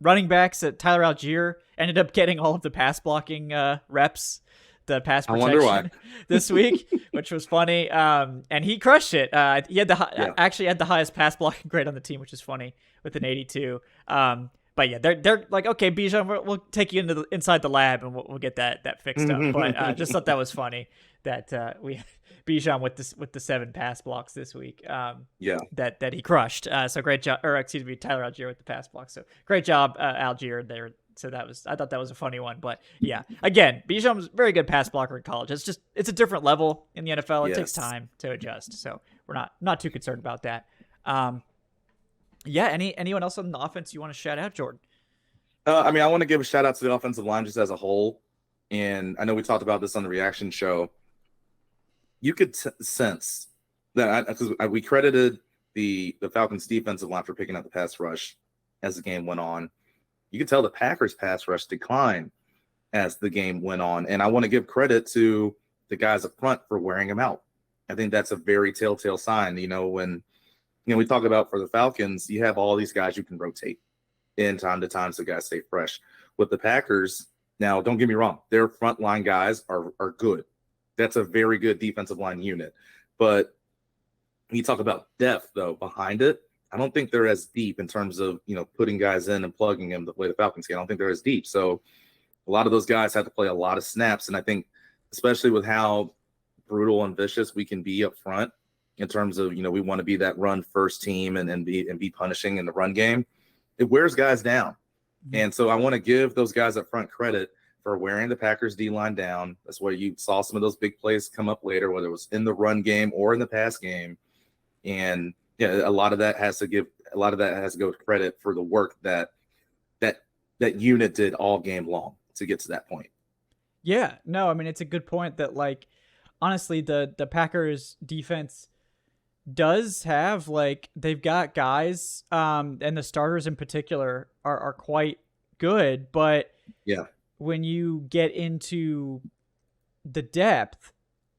running backs, Tyler Algier ended up getting all of the pass blocking reps, the pass protection this week, which was funny. And he crushed it. He had actually had the highest pass blocking grade on the team, which is funny, with an 82. But yeah, they're like, okay, Bijan, we'll take you inside the lab and we'll get that fixed up. But just thought that was funny that we Bijan with the 7 pass blocks this week. That he crushed. So great job, or excuse me, Tyler Algier with the pass blocks. So great job, Algier there. So I thought that was a funny one. But yeah, again, Bijan was a very good pass blocker in college. It's a different level in the NFL. It takes time to adjust. So we're not too concerned about that. Anyone else on the offense you want to shout out, Jordan?
I want to give a shout out to the offensive line just as a whole. And I know we talked about this on the reaction show. You could sense that because we credited the Falcons defensive line for picking up the pass rush as the game went on. You could tell the Packers pass rush declined as the game went on. And I want to give credit to the guys up front for wearing them out. I think that's a very telltale sign. When we talk about for the Falcons, you have all these guys you can rotate in time to time so guys stay fresh. With the Packers, now don't get me wrong, their frontline guys are good. That's a very good defensive line unit. But when you talk about depth, though, behind it, I don't think they're as deep in terms of, putting guys in and plugging them the way the Falcons can. I don't think they're as deep. So a lot of those guys have to play a lot of snaps. And I think, especially with how brutal and vicious we can be up front in terms of, we want to be that run first team and be punishing in the run game, it wears guys down. Mm-hmm. And so I want to give those guys up front credit for wearing the Packers D-line down. That's where you saw some of those big plays come up later, whether it was in the run game or in the pass game. And yeah, a lot of that has to go to credit for the work that that unit did all game long to get to that point.
Yeah, no, I mean it's a good point that like honestly the Packers defense does have like they've got guys and the starters in particular are quite good, but
Yeah.
when you get into the depth,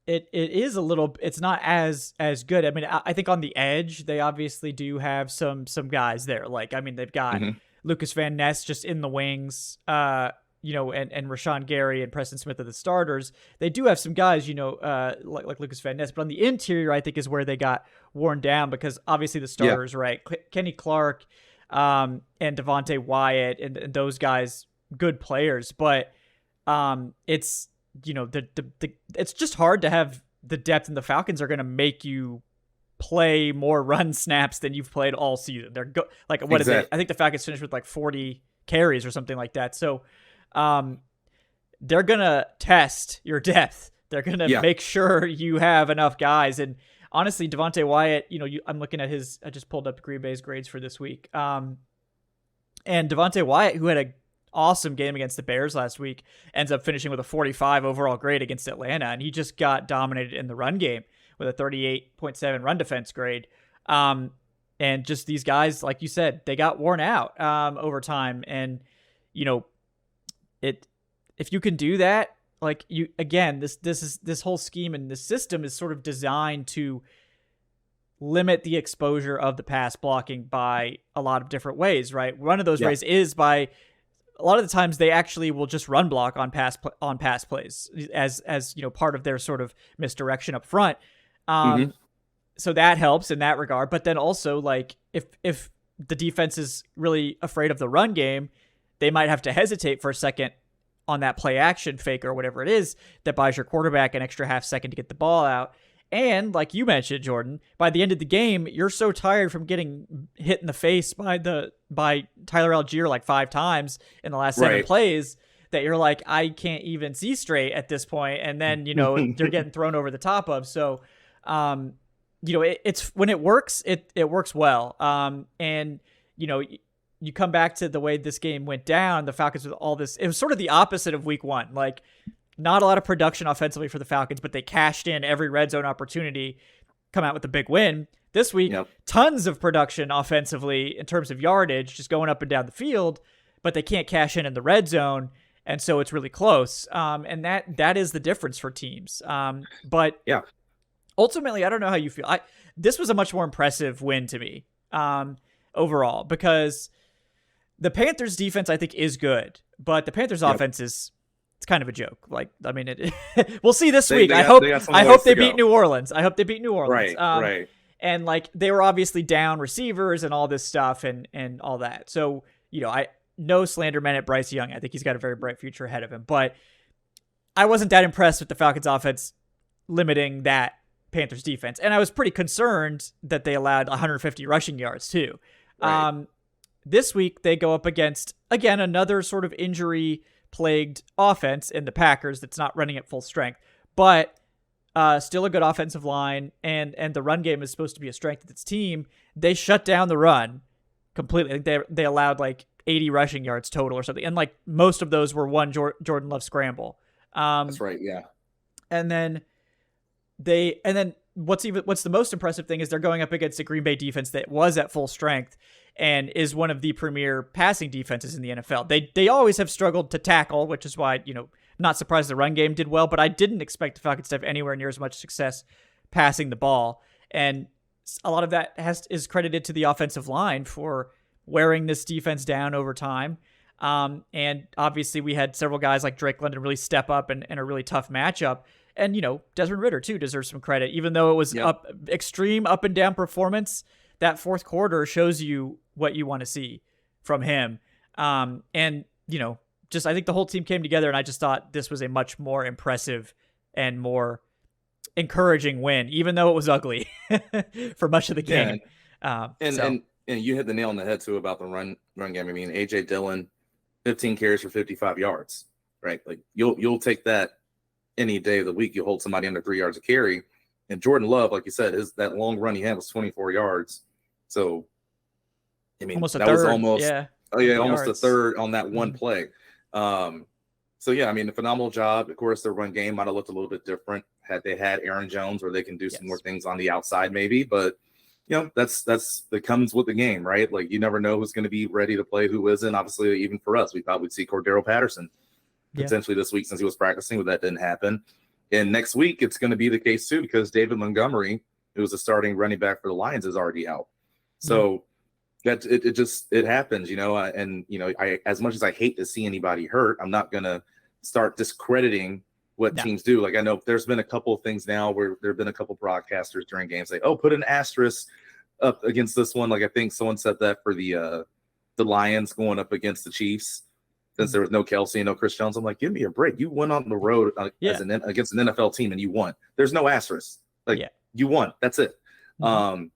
it is a little, it's not as good. I mean, I think on the edge they obviously do have some guys there. Like I mean they've got Lucas Van Ness just in the wings, you know, and Rashawn Gary and Preston Smith are the starters. They do have some guys, you know, like Lucas Van Ness, but on the interior, I think is where they got worn down because obviously the starters, right? Kenny Clark, and Devontae Wyatt and those guys, good players, but it's, you know, it's just hard to have the depth, and the Falcons are going to make you play more run snaps than you've played all season. They're like, what exactly. Is it? I think the Falcons finished with like 40 carries or something like that. So, they're going to test your depth. They're going to make sure you have enough guys. And honestly, Devontae Wyatt, you know, I'm looking at I just pulled up Green Bay's grades for this week. And Devontae Wyatt, who had an awesome game against the Bears last week, ends up finishing with a 45 overall grade against Atlanta. And he just got dominated in the run game with a 38.7 run defense grade. And just these guys, like you said, they got worn out over time. And, you know, if you can do that, like you, again, this whole scheme and this system is sort of designed to limit the exposure of the pass blocking by a lot of different ways, right? One of those ways is by a lot of the times they actually will just run block on pass plays as you know, part of their sort of misdirection up front. So that helps in that regard. But then also like if the defense is really afraid of the run game, they might have to hesitate for a second on that play action fake or whatever it is that buys your quarterback an extra half second to get the ball out. And like you mentioned, Jordan, by the end of the game, you're so tired from getting hit in the face by Tyler Algier like 5 times in the last 7 plays that you're like, I can't even see straight at this point. And then, you know, you're getting thrown over the top of. So, you know, it's when it works, it works well. And, you know, you come back to the way this game went down, the Falcons with all this, it was sort of the opposite of week 1. Like not a lot of production offensively for the Falcons, but they cashed in every red zone opportunity, come out with a big win. This week, tons of production offensively in terms of yardage, just going up and down the field, but they can't cash in the red zone. And so it's really close. And that is the difference for teams. But ultimately, I don't know how you feel. This was a much more impressive win to me overall, because the Panthers defense, I think, is good, but the Panthers offense it's kind of a joke. Like, I mean, we'll see this week. I hope they beat New Orleans. I hope they beat New Orleans.
Right.
And like, they were obviously down receivers and all this stuff and all that. So, you know, no slander men at Bryce Young. I think he's got a very bright future ahead of him, but I wasn't that impressed with the Falcons offense limiting that Panthers defense. And I was pretty concerned that they allowed 150 rushing yards too. Right. This week, they go up against, again, another sort of injury-plagued offense in the Packers that's not running at full strength, but still a good offensive line, and the run game is supposed to be a strength of its team. They shut down the run completely. I think they allowed like 80 rushing yards total or something, and like most of those were one Jordan Love scramble.
That's right, yeah.
And then what's the most impressive thing is they're going up against a Green Bay defense that was at full strength and is one of the premier passing defenses in the NFL. They always have struggled to tackle, which is why, you know, not surprised the run game did well, but I didn't expect the Falcons to have anywhere near as much success passing the ball. And a lot of that is credited to the offensive line for wearing this defense down over time. And obviously we had several guys like Drake London really step up in a really tough matchup. And, you know, Desmond Ridder, too, deserves some credit. Even though it was extreme up and down performance, that fourth quarter shows you what you want to see from him. And, you know, just I think the whole team came together, and I just thought this was a much more impressive and more encouraging win, even though it was ugly for much of the game.
And you hit the nail on the head, too, about the run game. I mean, A.J. Dillon, 15 carries for 55 yards, right? Like, you'll take that any day of the week. You hold somebody under 3 yards of carry. And Jordan Love, like you said, that long run he had was 24 yards. So, I mean,
almost
that was almost Oh yeah, almost
yards.
a third on that one
Mhm.
play. So yeah, I mean, a phenomenal job. Of course, their run game might have looked a little bit different had they had Aaron Jones, where they can do some more
Yes.
things on the outside, maybe. But that's that comes with the game, right? Like you never know who's going to be ready to play, who isn't. Obviously, even for us, we thought we'd see Cordero Patterson
Yeah.
potentially this week since he was practicing, but that didn't happen. And next week, it's going to be the case too because David Montgomery, who was the starting running back for the Lions, is already out.
Yeah.
So that it happens, and I as much as I hate to see anybody hurt, I'm not going to start discrediting what
No.
teams do. Like I know there's been a couple of things now where there have been a couple broadcasters during games say, "Oh, put an asterisk up against this one." Like I think someone said that for the Lions going up against the Chiefs since there was no Kelsey and no Chris Jones. I'm like, give me a break. You went on the road
Yeah.
against an NFL team and you won. There's no asterisk. Like
Yeah.
you won. That's it.
Mhm.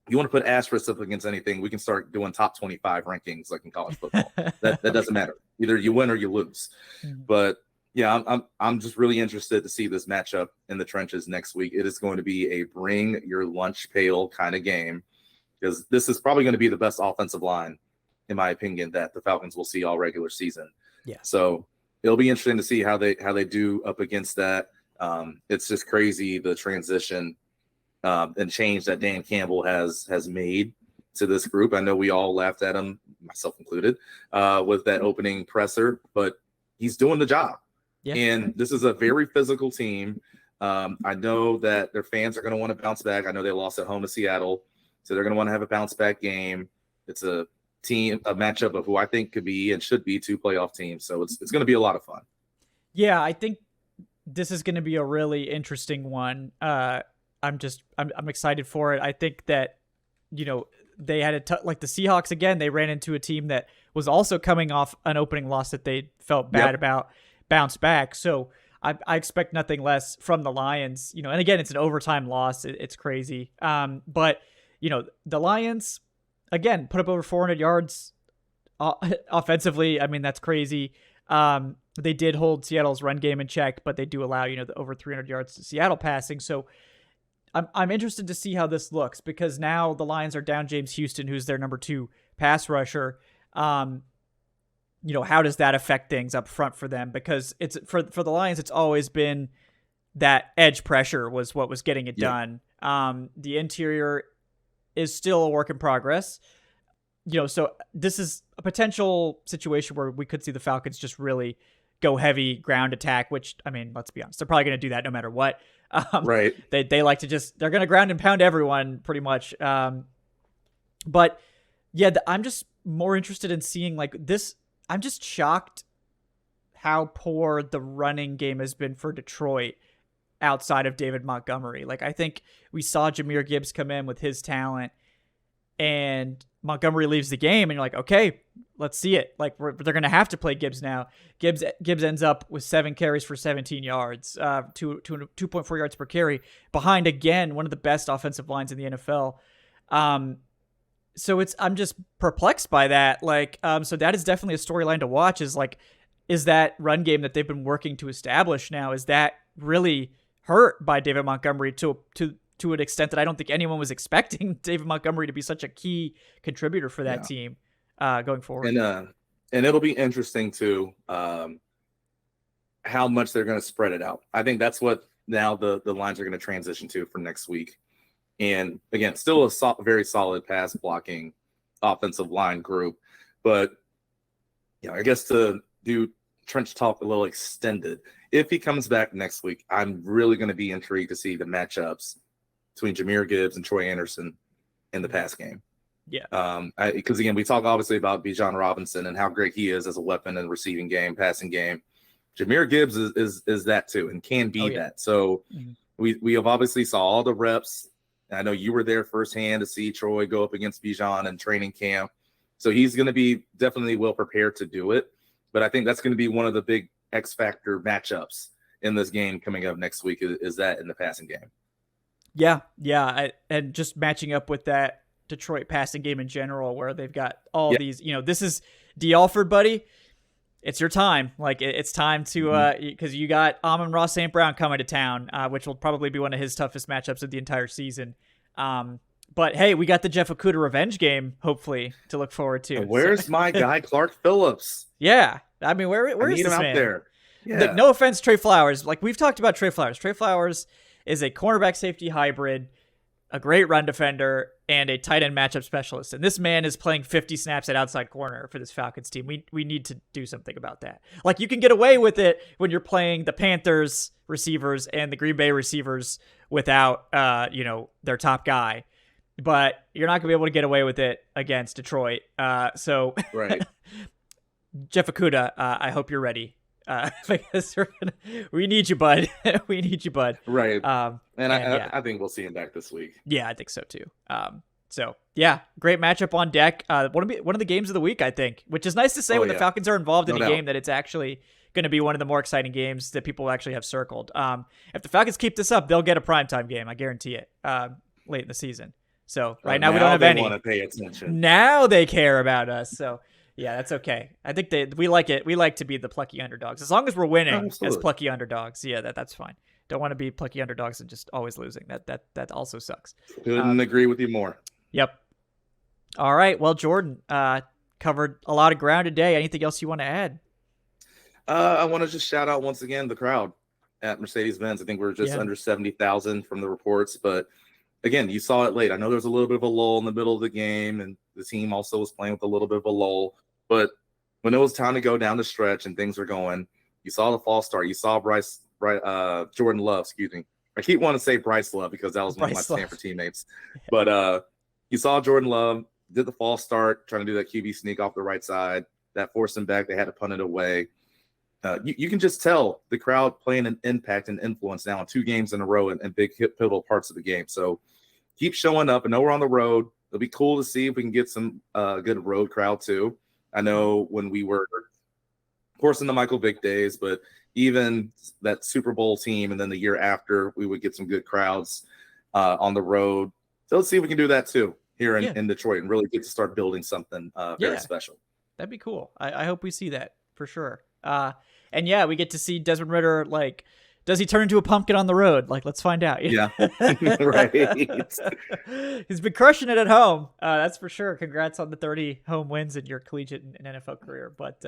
You want to put asterisks up against anything, we can start doing top 25 rankings like in college football. That doesn't matter. Either you win or you lose.
Mhm.
But yeah, I'm just really interested to see this matchup in the trenches next week. It is going to be a bring your lunch pail kind of game because this is probably going to be the best offensive line, in my opinion, that the Falcons will see all regular season.
Yeah.
So it'll be interesting to see how they do up against that. It's just crazy the transition and change that Dan Campbell has made to this group. I know we all laughed at him, myself included, with that opening presser, but he's doing the job.
Yeah.
And this is a very physical team. I know that their fans are going to want to bounce back. I know they lost at home to Seattle, so they're going to want to have a bounce back game. It's a matchup of who I think could be and should be two playoff teams. So it's going to be a lot of fun.
Yeah, I think this is going to be a really interesting one. I'm excited for it. I think that, they had like the Seahawks again, they ran into a team that was also coming off an opening loss that they felt bad about, bounce back. So I expect nothing less from the Lions, and again, it's an overtime loss. It's crazy. But the Lions again, put up over 400 yards offensively. I mean, that's crazy. They did hold Seattle's run game in check, but they do allow, the over 300 yards to Seattle passing. So I'm interested to see how this looks because now the Lions are down James Houston, who's their number 2 pass rusher. How does that affect things up front for them? Because it's for the Lions, it's always been that edge pressure was what was getting it done. The interior is still a work in progress. So this is a potential situation where we could see the Falcons just really go heavy ground attack, which, I mean, let's be honest, they're probably going to do that no matter what.
Right.
They like to they're going to ground and pound everyone pretty much. But yeah, I'm just more interested in seeing like this. I'm just shocked how poor the running game has been for Detroit outside of David Montgomery. Like, I think we saw Jahmyr Gibbs come in with his talent and Montgomery leaves the game and you're like, okay, let's see it. Like they're going to have to play Gibbs now. Gibbs ends up with 7 carries for 17 yards, 2.4 yards per carry behind, again, one of the best offensive lines in the NFL. So I'm just perplexed by that. Like, so that is definitely a storyline to watch is that run game that they've been working to establish now, is that really hurt by David Montgomery to an extent that I don't think anyone was expecting David Montgomery to be such a key contributor for that team going forward.
And it'll be interesting too, how much they're going to spread it out. I think that's what now the lines are going to transition to for next week. And again, still a very solid pass blocking offensive line group, but I guess to do trench talk a little extended, if he comes back next week, I'm really going to be intrigued to see the matchups between Jahmyr Gibbs and Troy Anderson in the pass game.
Yeah.
Because again, we talk obviously about Bijan Robinson and how great he is as a weapon in the receiving game, passing game. Jahmyr Gibbs is that too, and can be that. So we have obviously saw all the reps. And I know you were there firsthand to see Troy go up against Bijan in training camp. So he's going to be definitely well prepared to do it. But I think that's going to be one of the big X factor matchups in this game coming up next week is that in the passing game.
Yeah. And just matching up with that Detroit passing game in general, where they've got all these, this is D. Alford, buddy. It's your time. Like, it's time to, because you got Amon-Ra St. Brown coming to town, which will probably be one of his toughest matchups of the entire season. But hey, we got the Jeff Okudah revenge game, hopefully, to look forward to.
And where's my guy, Clark Phillips?
Yeah. I mean, where
I
is
need
this
him
man?
out there. Yeah.
Like, no offense, Trey Flowers. Like, we've talked about Trey Flowers. Trey Flowers is a cornerback safety hybrid, a great run defender, and a tight end matchup specialist. And this man is playing 50 snaps at outside corner for this Falcons team. We need to do something about that. Like, you can get away with it when you're playing the Panthers receivers and the Green Bay receivers without, their top guy. But you're not going to be able to get away with it against Detroit. So,
Right.
Jeff Okudah, I hope you're ready. Because we need you, bud. We need you, bud.
Right.
And
I think we'll see him back this week.
Yeah, I think so too. So yeah, great matchup on deck. One of the games of the week, I think, which is nice to say when the Falcons are involved in a game that it's actually going to be one of the more exciting games that people actually have circled. If the Falcons keep this up, they'll get a primetime game. I guarantee it. Late in the season. So now we don't have any.
Want to pay attention.
Now they care about us. So. Yeah, that's okay. I think we like it. We like to be the plucky underdogs. As long as we're winning as plucky underdogs. Yeah, that's fine. Don't want to be plucky underdogs and just always losing. That also sucks.
Couldn't agree with you more.
Yep. All right. Well, Jordan, covered a lot of ground today. Anything else you want to add?
I want to just shout out once again the crowd at Mercedes-Benz. I think we're just under 70,000 from the reports, but again, you saw it late. I know there was a little bit of a lull in the middle of the game, and the team also was playing with a little bit of a lull. But when it was time to go down the stretch and things were going, you saw the false start. You saw Jordan Love, excuse me. I keep wanting to say Bryce Love because that was one of my Stanford teammates. But you saw Jordan Love did the false start, trying to do that QB sneak off the right side. That forced them back. They had to punt it away. You can just tell the crowd playing an impact and influence now in 2 games in a row and big pivotal parts of the game. So keep showing up. I know we're on the road. It'll be cool to see if we can get some good road crowd too. I know when we were, of course, in the Michael Vick days, but even that Super Bowl team and then the year after, we would get some good crowds on the road. So let's see if we can do that too here in Detroit and really get to start building something very special. That'd
be cool. I hope we see that for sure. And yeah, we get to see Desmond Ridder. Like, does he turn into a pumpkin on the road? Like, let's find out.
Yeah, right.
He's been crushing it at home. That's for sure. Congrats on the 30 home wins in your collegiate and NFL career. But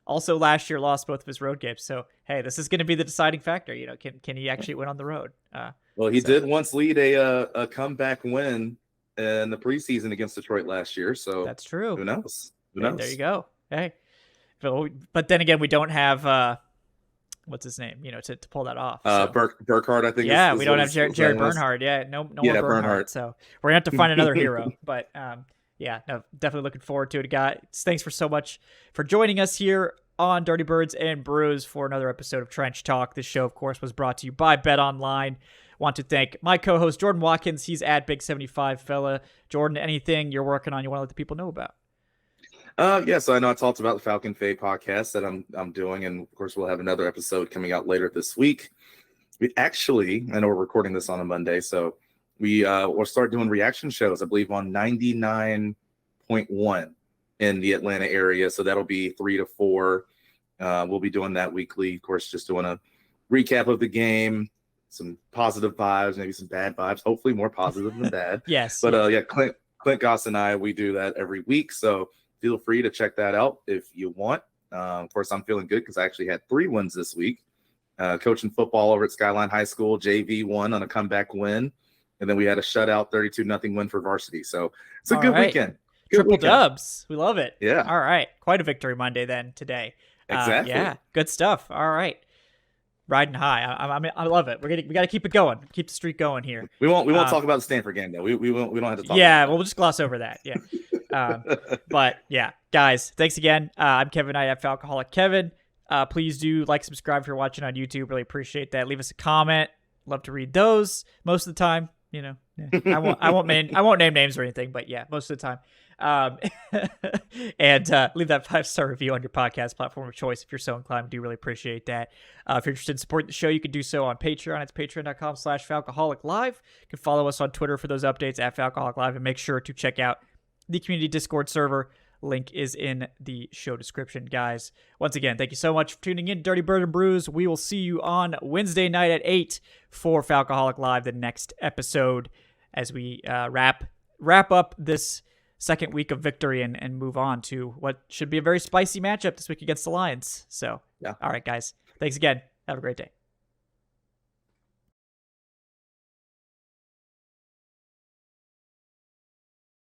also last year lost both of his road games. So, hey, this is going to be the deciding factor. Can he actually win on the road?
Well, he did once lead a comeback win in the preseason against Detroit last year. So
that's true.
Who knows?
There you go. Hey. But then again, we don't have what's his name? To pull that off. So.
Burkhardt, I think.
Yeah, we don't have Jared Bernhardt. Yeah, no more Bernhardt. So we're gonna have to find another hero. But definitely looking forward to it, guys. Thanks so much for joining us here on Dirty Birds and Brews for another episode of Trench Talk. This show, of course, was brought to you by Bet Online. Want to thank my co-host Jordan Watkins. He's at Big75 Jordan, anything you're working on, you want to let the people know about?
So I know I talked about the Falcon Fade podcast that I'm doing, and of course we'll have another episode coming out later this week. I know we're recording this on a Monday, so we'll start doing reaction shows, I believe, on 99.1 in the Atlanta area. So that'll be 3 to 4. We'll be doing that weekly, of course, just doing a recap of the game, some positive vibes, maybe some bad vibes, hopefully more positive than bad.
Yes.
But Clint Goss and I, we do that every week, so feel free to check that out if you want. Of course, I'm feeling good because I actually had 3 wins this week. Coaching football over at Skyline High School, JV won on a comeback win. And then we had a shutout 32-0 win for varsity. So it's a good weekend.
Triple dubs. We love it.
Yeah.
All right. Quite a victory Monday then today.
Exactly.
Yeah. Good stuff. All right. Riding high. I love it. We got to keep it going. Keep the streak going here.
We won't talk about the Stanford game though. We don't have to talk.
Yeah, we'll just gloss over that. Yeah. But yeah, guys, thanks again. I'm Kevin Knight at Falcoholic Kevin. Please do like, subscribe if you're watching on YouTube. Really appreciate that. Leave us a comment. Love to read those most of the time. I won't name names or anything, but yeah, most of the time. And leave that 5-star review on your podcast platform of choice if you're so inclined. We do really appreciate that. If you're interested in supporting the show, you can do so on Patreon. It's patreon.com/Falcoholic Live. You can follow us on Twitter for those updates at Falcoholic Live, and make sure to check out the community Discord server. Link is in the show description, guys. Once again, thank you so much for tuning in to Dirty Bird and Brews. We will see you on Wednesday night at 8 for Falcoholic Live, the next episode, as we wrap wrap up this second week of victory and move on to what should be a very spicy matchup this week against the Lions. So,
yeah.
All right, guys. Thanks again. Have a great day.